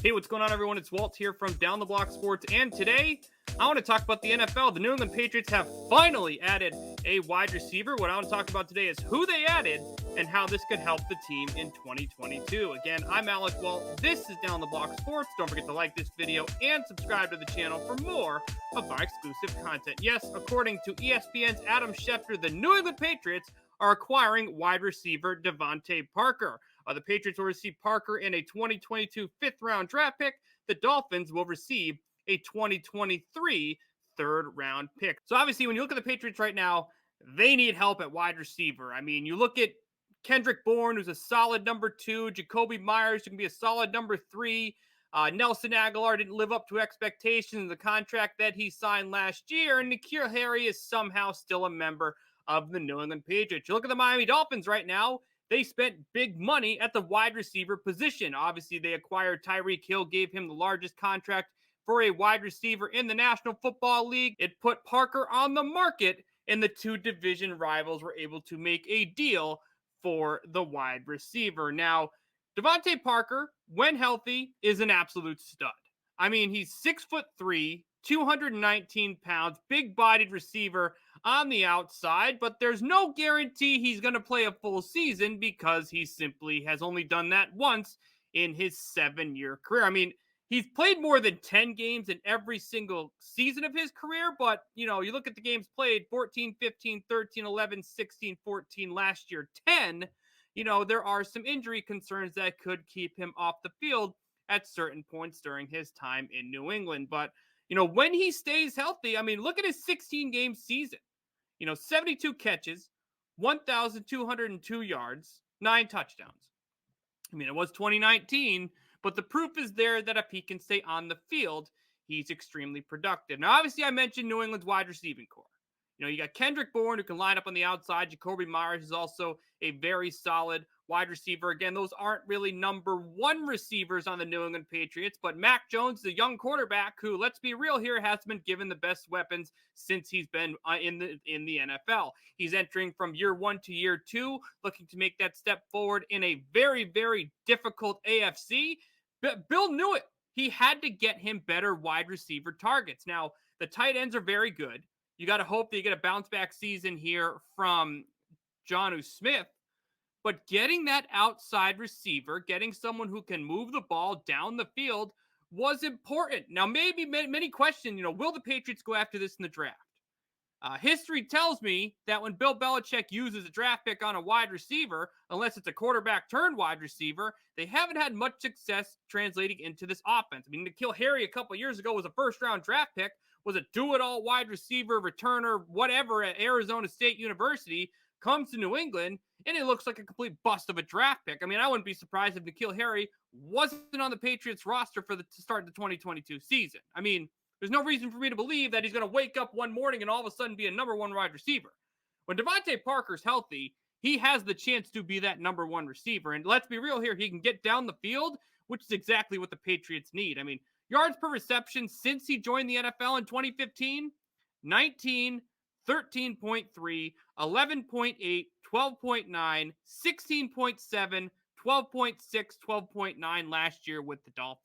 Hey, what's going on, everyone? It's Walt here from Down the Block Sports, and today I want to talk about the NFL. The New England Patriots have finally added a wide receiver. What I want to talk about today is who they added and how this could help the team in 2022. Again, I'm Alec Walt. This is Down the Block Sports. Don't forget to like this video and subscribe to the channel for more of our exclusive content. Yes, according to ESPN's Adam Schefter, the New England Patriots are acquiring wide receiver DeVante Parker. The Patriots will receive Parker in a 2022 fifth-round draft pick. The Dolphins will receive a 2023 third-round pick. So obviously, when you look at the Patriots right now, they need help at wide receiver. I mean, you look at Kendrick Bourne, who's a solid number 2. Jacoby Myers, who can be a solid number 3. Nelson Aguilar didn't live up to expectations in the contract that he signed last year. And N'Keal Harry is somehow still a member of the New England Patriots. You look at the Miami Dolphins right now. They spent big money at the wide receiver position. Obviously, they acquired Tyreek Hill, gave him the largest contract for a wide receiver in the National Football League. It put Parker on the market, and the two division rivals were able to make a deal for the wide receiver. Now, DeVante Parker, when healthy, is an absolute stud. I mean, he's 6'3", 219 pounds, big-bodied receiver on the outside, but there's no guarantee he's going to play a full season because he simply has only done that once in his 7-year career. I mean, he's played more than 10 games in every single season of his career, but, you look at the games played, 14, 15, 13, 11, 16, 14, last year 10, there are some injury concerns that could keep him off the field at certain points during his time in New England. But when he stays healthy, I mean, look at his 16-game season. 72 catches, 1,202 yards, 9 touchdowns. I mean, it was 2019, but the proof is there that if he can stay on the field, he's extremely productive. Now, obviously, I mentioned New England's wide receiving core. You got Kendrick Bourne, who can line up on the outside. Jacoby Myers is also a very solid wide receiver. Again, those aren't really number 1 receivers on the New England Patriots, but Mac Jones is a young quarterback who, let's be real here, has been given the best weapons since he's been in the NFL. He's entering from year 1 to year 2, looking to make that step forward in a very, very difficult AFC. But Bill knew it. He had to get him better wide receiver targets. Now, the tight ends are very good. You got to hope that you get a bounce-back season here from Jonnu Smith. But getting that outside receiver, getting someone who can move the ball down the field was important. Now, maybe many question, will the Patriots go after this in the draft? History tells me that when Bill Belichick uses a draft pick on a wide receiver, unless it's a quarterback turned wide receiver, they haven't had much success translating into this offense. I mean, N'Keal Harry a couple years ago was a first-round draft pick, was a do-it-all wide receiver, returner, whatever at Arizona State University, comes to New England, and it looks like a complete bust of a draft pick. I mean, I wouldn't be surprised if N'Keal Harry wasn't on the Patriots roster to start the 2022 season. I mean, there's no reason for me to believe that he's going to wake up one morning and all of a sudden be a number 1 wide receiver. When DeVante Parker's healthy, he has the chance to be that number 1 receiver. And let's be real here, he can get down the field, which is exactly what the Patriots need. I mean, yards per reception since he joined the NFL in 2015, 19, 13.3, 11.8, 12.9, 16.7, 12.6, 12.9 last year with the Dolphins.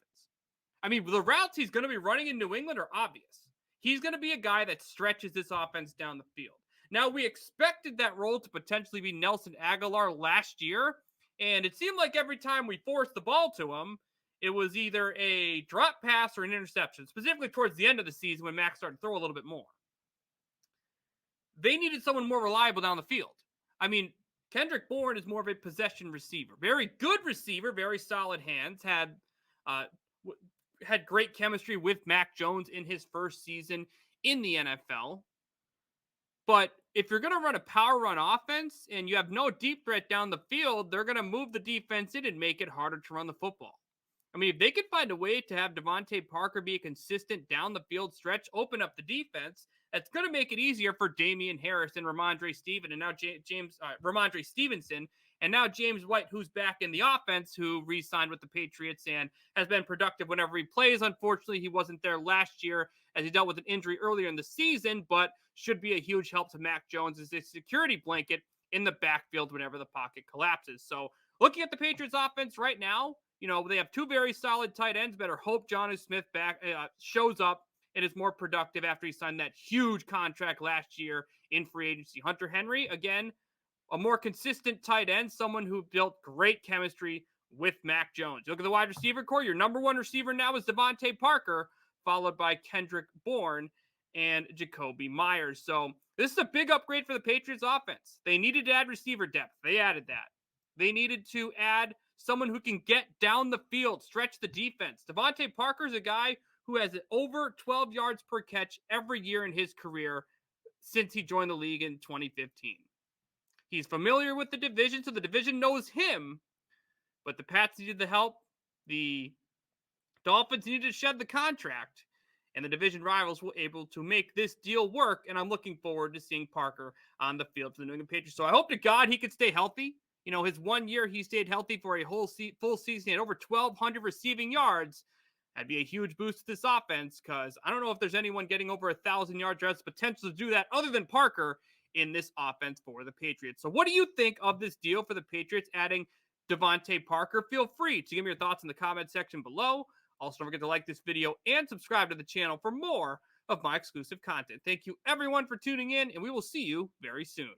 I mean, the routes he's going to be running in New England are obvious. He's going to be a guy that stretches this offense down the field. Now, we expected that role to potentially be Nelson Aguilar last year, and it seemed like every time we forced the ball to him, it was either a drop pass or an interception, specifically towards the end of the season when Max started to throw a little bit more. They needed someone more reliable down the field. I mean, Kendrick Bourne is more of a possession receiver. Very good receiver, very solid hands, had great chemistry with Mac Jones in his first season in the NFL. But if you're going to run a power run offense and you have no deep threat down the field, they're going to move the defense in and make it harder to run the football. I mean, if they could find a way to have DeVante Parker be a consistent down the field stretch, open up the defense, that's going to make it easier for Damian Harris and Ramondre Stevenson, and now James White, who's back in the offense, who re-signed with the Patriots and has been productive whenever he plays. Unfortunately, he wasn't there last year as he dealt with an injury earlier in the season, but should be a huge help to Mac Jones as a security blanket in the backfield whenever the pocket collapses. So looking at the Patriots offense right now, they have two very solid tight ends. Better hope Jonnu Smith shows up and is more productive after he signed that huge contract last year in free agency. Hunter Henry, again, a more consistent tight end, someone who built great chemistry with Mac Jones. Look at the wide receiver core. Your number one receiver now is DeVante Parker, followed by Kendrick Bourne and Jacoby Myers. So this is a big upgrade for the Patriots offense. They needed to add receiver depth. They added that. They needed to add someone who can get down the field, stretch the defense. DeVante Parker is a guy who has over 12 yards per catch every year in his career since he joined the league in 2015. He's familiar with the division, so the division knows him, but the Pats needed the help. The Dolphins needed to shed the contract, and the division rivals were able to make this deal work, and I'm looking forward to seeing Parker on the field for the New England Patriots. So I hope to God he could stay healthy. His 1 year, he stayed healthy for a whole full season. He had over 1,200 receiving yards. That'd be a huge boost to this offense because I don't know if there's anyone getting over 1,000 yards or has the potential to do that other than Parker in this offense for the Patriots. So what do you think of this deal for the Patriots adding DeVante Parker? Feel free to give me your thoughts in the comment section below. Also, don't forget to like this video and subscribe to the channel for more of my exclusive content. Thank you, everyone, for tuning in, and we will see you very soon.